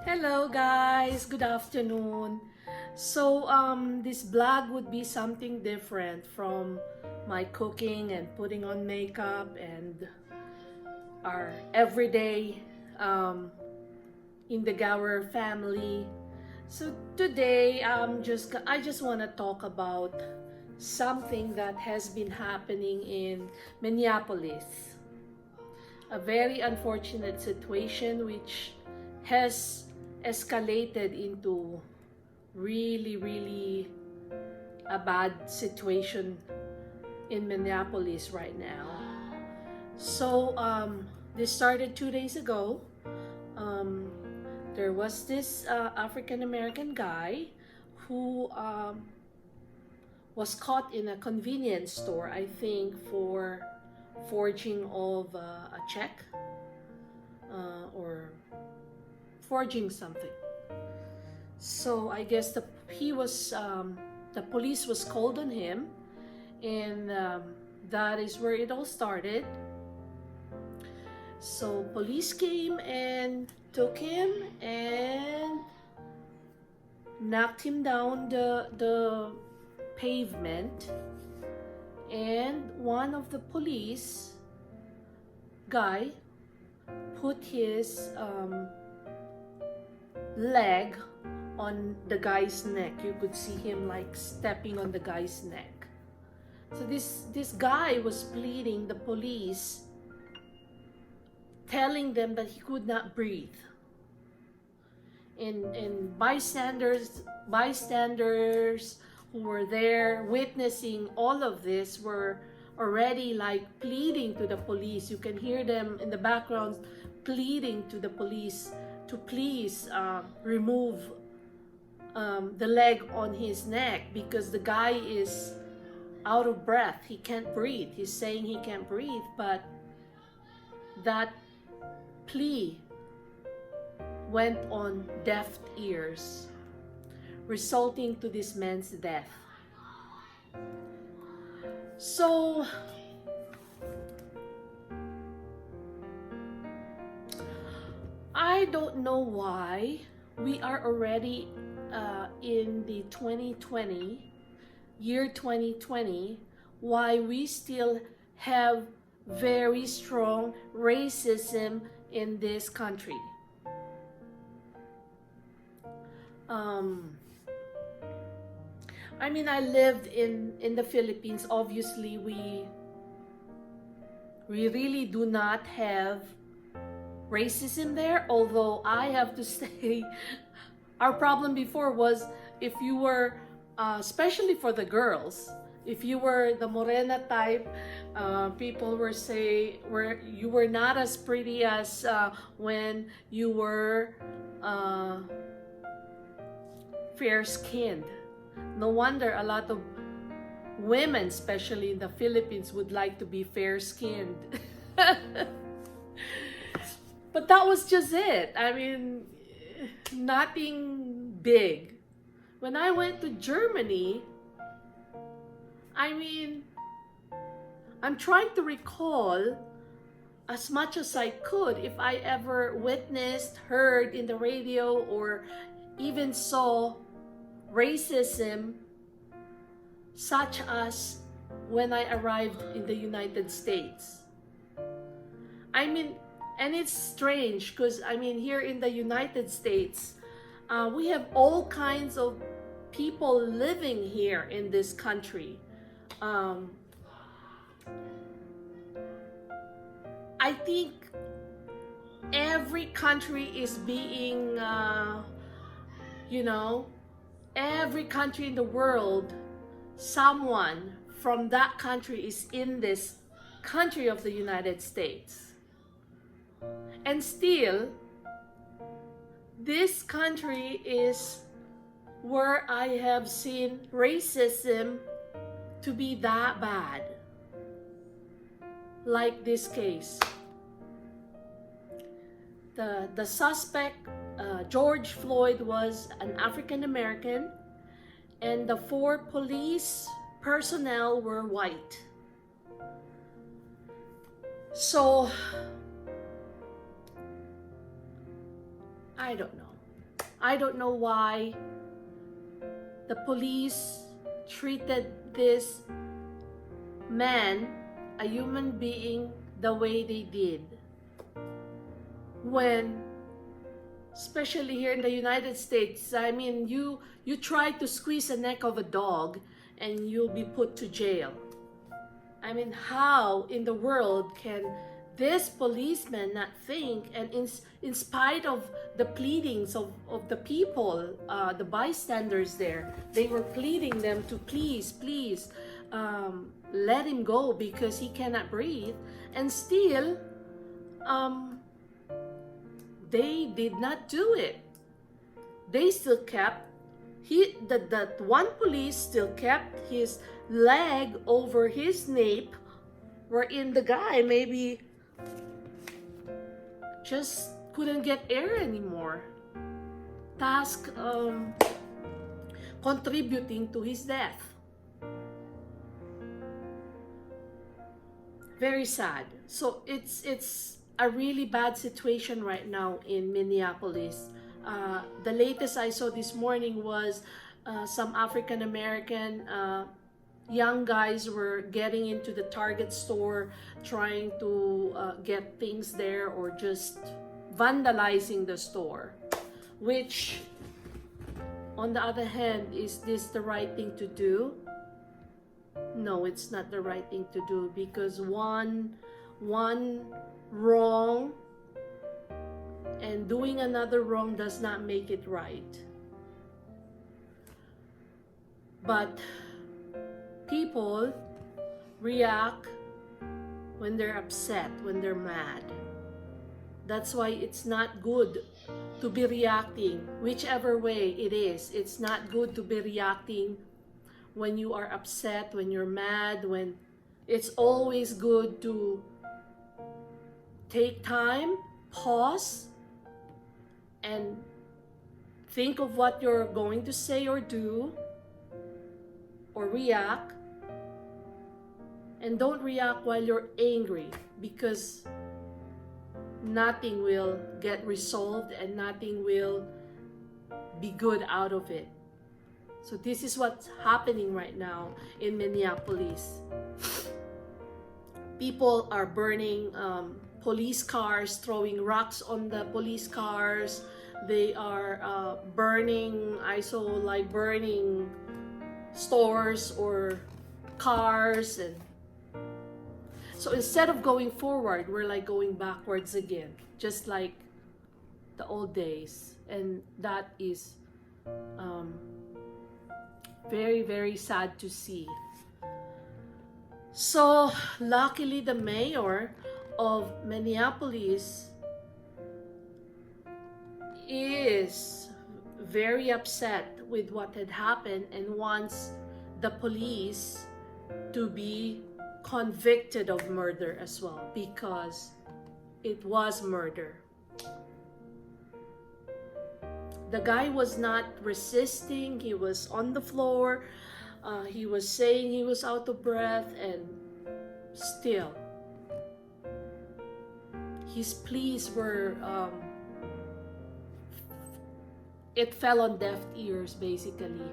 Hello guys, good afternoon. This vlog would be something different from my cooking and putting on makeup and our everyday um, in the Gower family. So today I just want to talk about something that has been happening in Minneapolis. A very unfortunate situation which has escalated into really a bad situation in Minneapolis right now. This started 2 days ago. Um, there was this African American guy who was caught in a convenience store, I think, for forging of a check or forging something. So I guess the police was called on him, and that is where it all started. So police came and took him and knocked him down the pavement, and one of the police guy put his leg on the guy's neck. You could see him like stepping on the guy's neck. So this guy was pleading the police, telling them that he could not breathe. And bystanders who were there witnessing all of this were already like pleading to the police. You can hear them in the background pleading to the police to please remove the leg on his neck, because the guy is out of breath. He can't breathe. He's saying he can't breathe, but that plea went on deaf ears, resulting to this man's death. So I don't know why we are already in the 2020, why we still have very strong racism in this country. I lived in the Philippines. Obviously, we really do not have racism there, although I have to say our problem before was, if you were especially for the girls, if you were the morena type, people were you were not as pretty as when you were fair skinned. No wonder a lot of women, especially in the Philippines, would like to be fair skinned. But that was just it. Nothing big. When I went to Germany, I'm trying to recall as much as I could if I ever witnessed, heard in the radio, or even saw racism such as when I arrived in the United States. And it's strange because here in the United States, we have all kinds of people living here in this country. I think every country is being, every country in the world, someone from that country is in this country of the United States. And still, this country is where I have seen racism to be that bad. Like this case. The suspect, George Floyd, was an African American, and the 4 police personnel were white. So I don't know. I don't know why the police treated this man, a human being, the way they did. When, especially here in the United States, I mean, you try to squeeze the neck of a dog and you'll be put to jail. I mean, how in the world can this policeman not think, and in spite of the pleadings of the people, the bystanders there, they were pleading them to please let him go because he cannot breathe, and still they did not do it. They still kept, that one police still kept his leg over his nape, wherein the guy maybe just couldn't get air anymore, task contributing to his death. Very sad. So it's a really bad situation right now in Minneapolis. The latest I saw this morning was some African American young guys were getting into the Target store, trying to get things there, or just vandalizing the store. Which, on the other hand, is this the right thing to do? No, it's not the right thing to do, because one wrong and doing another wrong does not make it right. But people react when they're upset, when they're mad. That's why it's not good to be reacting, whichever way it is. It's not good to be reacting when you are upset, when you're mad, when it's always good to take time, pause, and think of what you're going to say or do, or react. And don't react while you're angry, because nothing will get resolved and nothing will be good out of it. So this is what's happening right now in Minneapolis. People are burning police cars, throwing rocks on the police cars. They are burning, I saw like burning stores or cars. And so instead of going forward, we're like going backwards again, just like the old days. And that is very, very sad to see. So luckily the mayor of Minneapolis is very upset with what had happened and wants the police to be convicted of murder as well, because it was murder. The guy was not resisting. He was on the floor. He was saying he was out of breath, and still his pleas were it fell on deaf ears, basically.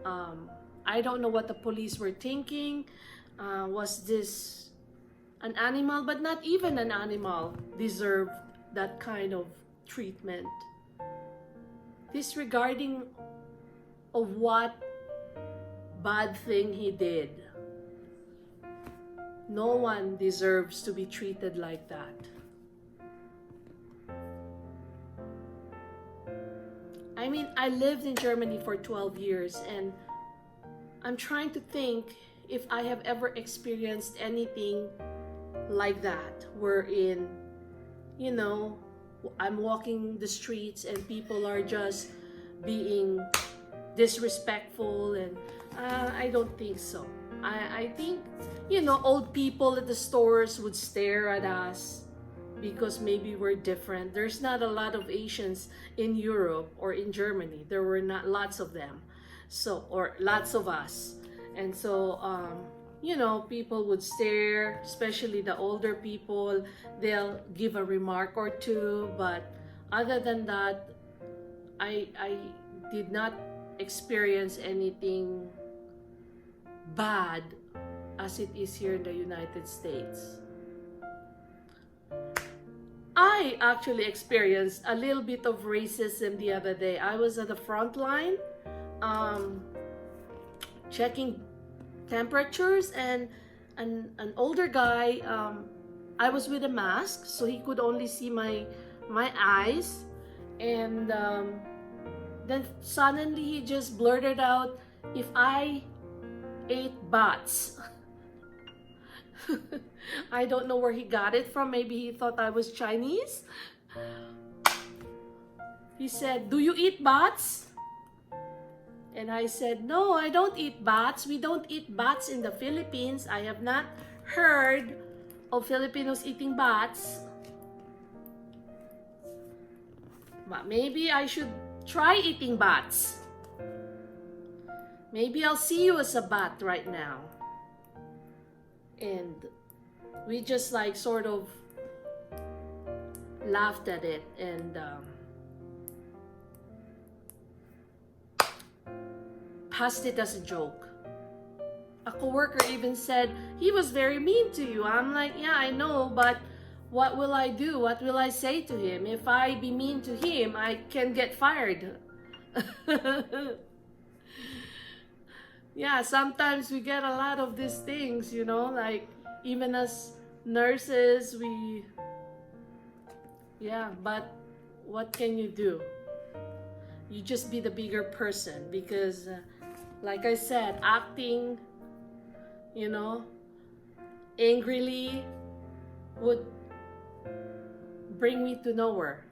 I don't know what the police were thinking. Was this an animal? But not even an animal deserved that kind of treatment. Disregarding of what bad thing he did. No one deserves to be treated like that. I mean, I lived in Germany for 12 years, and I'm trying to think if I have ever experienced anything like that, wherein, you know, I'm walking the streets and people are just being disrespectful, and I don't think so. I think, you know, old people at the stores would stare at us because maybe we're different. There's not a lot of Asians in Europe or in Germany. There were not lots of them, so, or lots of us. And so, you know, people would stare, especially the older people. They'll give a remark or two, but other than that, I did not experience anything bad as it is here in the United States. I actually experienced a little bit of racism the other day. I was at the front line checking temperatures, and an older guy, I was with a mask, so he could only see my eyes, and then suddenly he just blurted out if I ate bats. I don't know where he got it from. Maybe he thought I was Chinese. He said, "Do you eat bats?" And I said, "No, I don't eat bats. We don't eat bats in the Philippines. I have not heard of Filipinos eating bats. But maybe I should try eating bats. Maybe I'll see you as a bat right now." And we just like sort of laughed at it, and passed it as a joke. A coworker even said, "He was very mean to you." I'm like, "Yeah, I know, but what will I do? What will I say to him? If I be mean to him, I can get fired." Yeah, sometimes we get a lot of these things, you know, like even as nurses, but what can you do? You just be the bigger person, because like I said, acting, you know, angrily would bring me to nowhere.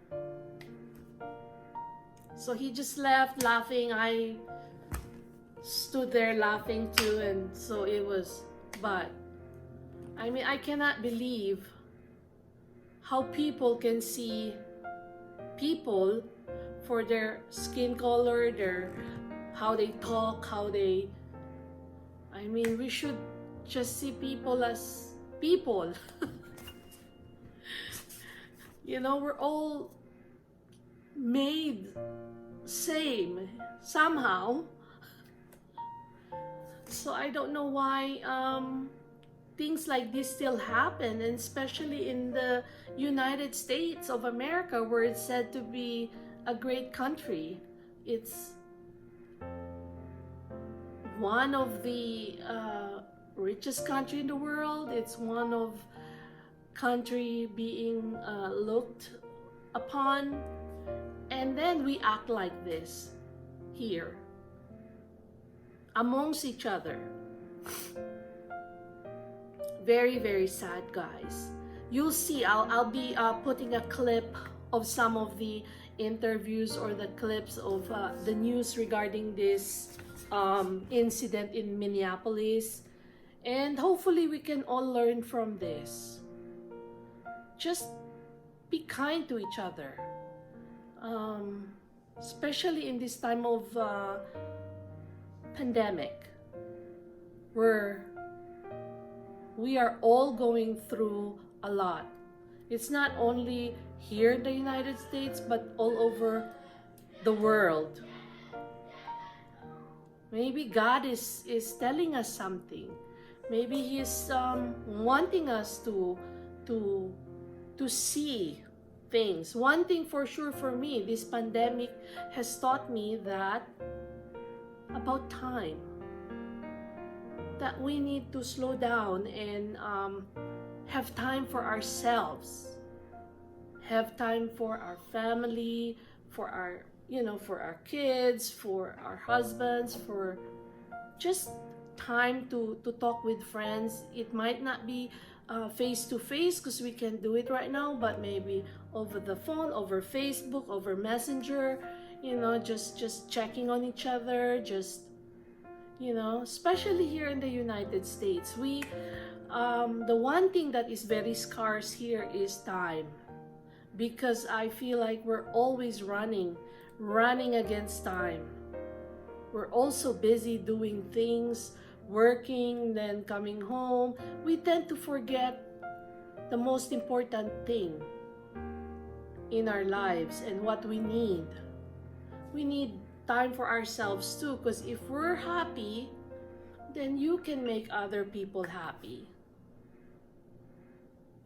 So he just left laughing. I stood there laughing too, and so it was, but I mean, I cannot believe how people can see people for their skin color, how they talk, I mean, we should just see people as people. You know, we're all made same somehow. So I don't know why things like this still happen, and especially in the United States of America, where it's said to be a great country. It's one of the richest country in the world. It's one of country being looked upon, and then we act like this here amongst each other. Very, very sad, guys. You'll see, I'll be putting a clip of some of the interviews or the clips of the news regarding this incident in Minneapolis, and hopefully we can all learn from this. Just be kind to each other, especially in this time of pandemic, where we are all going through a lot. It's not only here in the United States, but all over the world. Maybe God is telling us something. Maybe He's wanting us to see things. One thing for sure for me, this pandemic has taught me that about time. That we need to slow down and have time for ourselves, have time for our family, for our, for our kids, for our husbands, for just time to talk with friends. It might not be face to face, because we can do it right now, but maybe over the phone, over Facebook, over Messenger, just checking on each other, just especially here in the United States, the one thing that is very scarce here is time, because I feel like we're always running against time. We're also busy doing things, working, then coming home. We tend to forget the most important thing in our lives and what we need. we need time for ourselves too, because if we're happy, then you can make other people happy.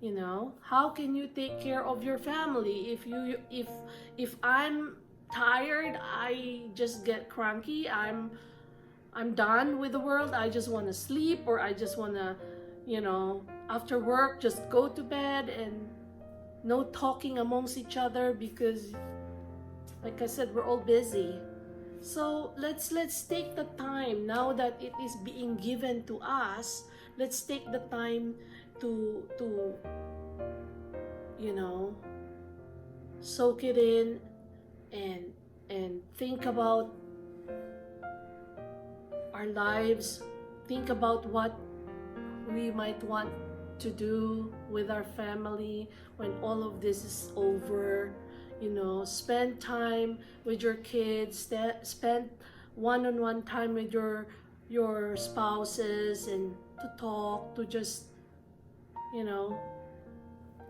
You know, how can you take care of your family if I'm tired, I just get cranky, I'm done with the world, I just want to sleep, or I just want to, you know, after work just go to bed and no talking amongst each other, because like I said, we're all busy. So let's take the time now that it is being given to us. Let's take the time to you know, soak it in and think about our lives, think about what we might want to do with our family when all of this is over. You know, spend time with your kids, spend one-on-one time with your spouses, and to talk, to just, you know,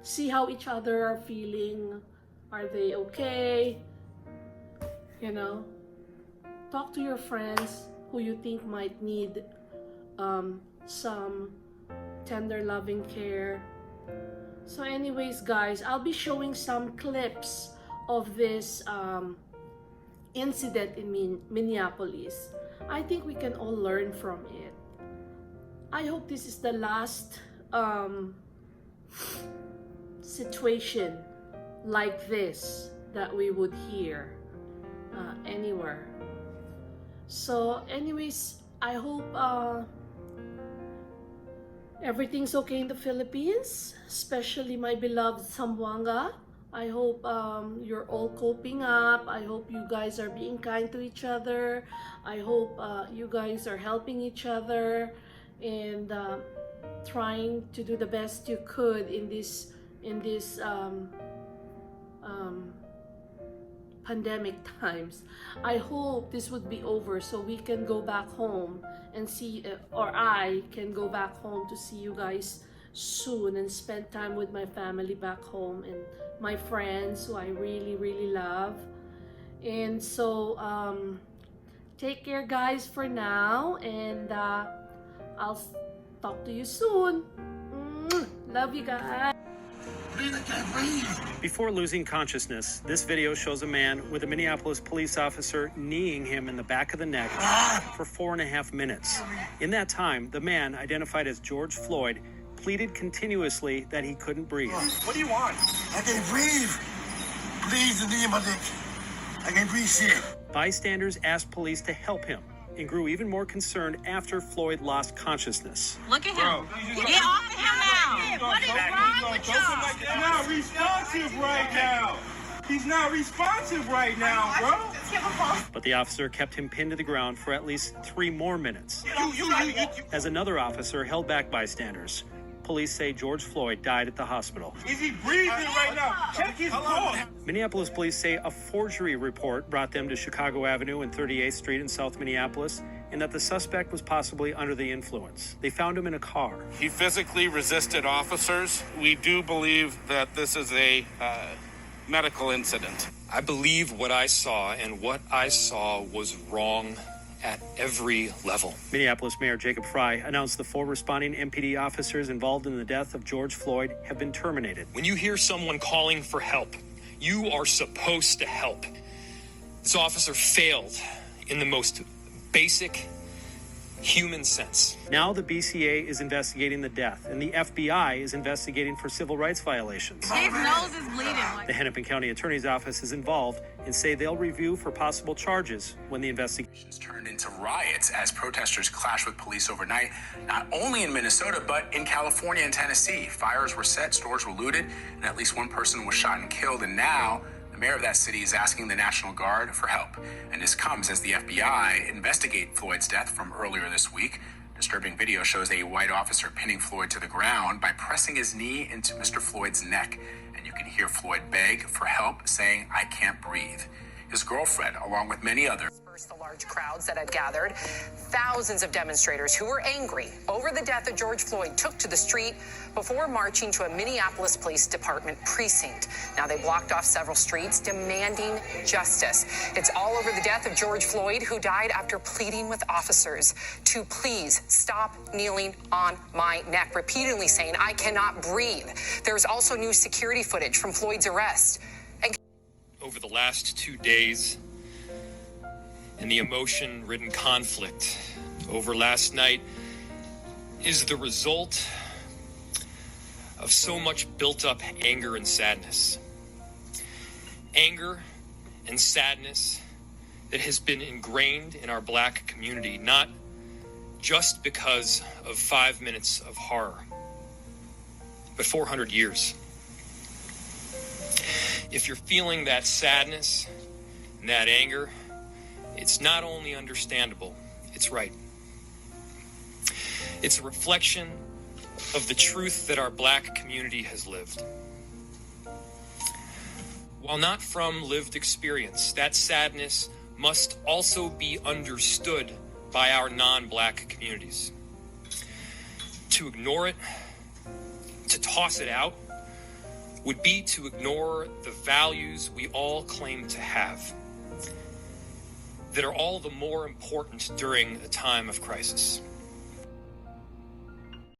see how each other are feeling. Are they okay? You know, talk to your friends who you think might need some tender loving care. So anyways, guys, I'll be showing some clips of this incident in Minneapolis. I think we can all learn from it. I hope this is the last situation like this that we would hear anywhere. So anyways, I hope everything's okay in the Philippines, especially my beloved Zamboanga. I hope you're all coping up. I hope you guys are being kind to each other. I hope you guys are helping each other and trying to do the best you could in this pandemic times. I hope this would be over so we can go back home and see, or I can go back home to see you guys soon and spend time with my family back home and my friends who I really, really love. And so take care, guys, for now, and I'll talk to you soon. Love you guys. Before losing consciousness, this video shows a man with a Minneapolis police officer kneeing him in the back of the neck for 4.5 minutes. In that time, the man, identified as George Floyd, pleaded continuously that he couldn't breathe. What do you want? I can't breathe. Please, the knee in my neck. I can't breathe here. Bystanders asked police to help him and grew even more concerned after Floyd lost consciousness. Look at him. Get off of him now. What is wrong with y'all? He's not responsive right now. He's not responsive right now, bro. But the officer kept him pinned to the ground for at least 3 more minutes. As another officer held back bystanders, police say George Floyd died at the hospital. Is he breathing right now? Check his pulse. Minneapolis police say a forgery report brought them to Chicago Avenue and 38th Street in South Minneapolis, and that the suspect was possibly under the influence. They found him in a car. He physically resisted officers. We do believe that this is a medical incident. I believe what I saw, and what I saw was wrong at every level. Minneapolis Mayor Jacob Fry announced the 4 responding MPD officers involved in the death of George Floyd have been terminated. When you hear someone calling for help, you are supposed to help. This officer failed in the most basic human sense. Now the BCA is investigating the death, and the FBI is investigating for civil rights violations. His nose is bleeding. The Hennepin County Attorney's Office is involved and say they'll review for possible charges when the investigation turned into riots as protesters clashed with police overnight, not only in Minnesota, but in California and Tennessee. Fires were set, stores were looted, and at least 1 person was shot and killed. And now the mayor of that city is asking the National Guard for help. And this comes as the FBI investigate Floyd's death from earlier this week. Disturbing video shows a white officer pinning Floyd to the ground by pressing his knee into Mr. Floyd's neck. And you can hear Floyd beg for help, saying, "I can't breathe." his girlfriend, along with many others. The large crowds that had gathered. Thousands of demonstrators who were angry over the death of George Floyd took to the street before marching to a Minneapolis Police Department precinct. Now they blocked off several streets demanding justice. It's all over the death of George Floyd, who died after pleading with officers to please stop kneeling on my neck, repeatedly saying, "I cannot breathe." There's also new security footage from Floyd's arrest. Over the last 2 days, and the emotion-ridden conflict over last night is the result of so much built-up anger and sadness. Anger and sadness that has been ingrained in our Black community, not just because of 5 minutes of horror, but 400 years. If you're feeling that sadness and that anger, it's not only understandable, it's right. It's a reflection of the truth that our Black community has lived. While not from lived experience, that sadness must also be understood by our non-Black communities. To ignore it, to toss it out, would be to ignore the values we all claim to have, that are all the more important during a time of crisis.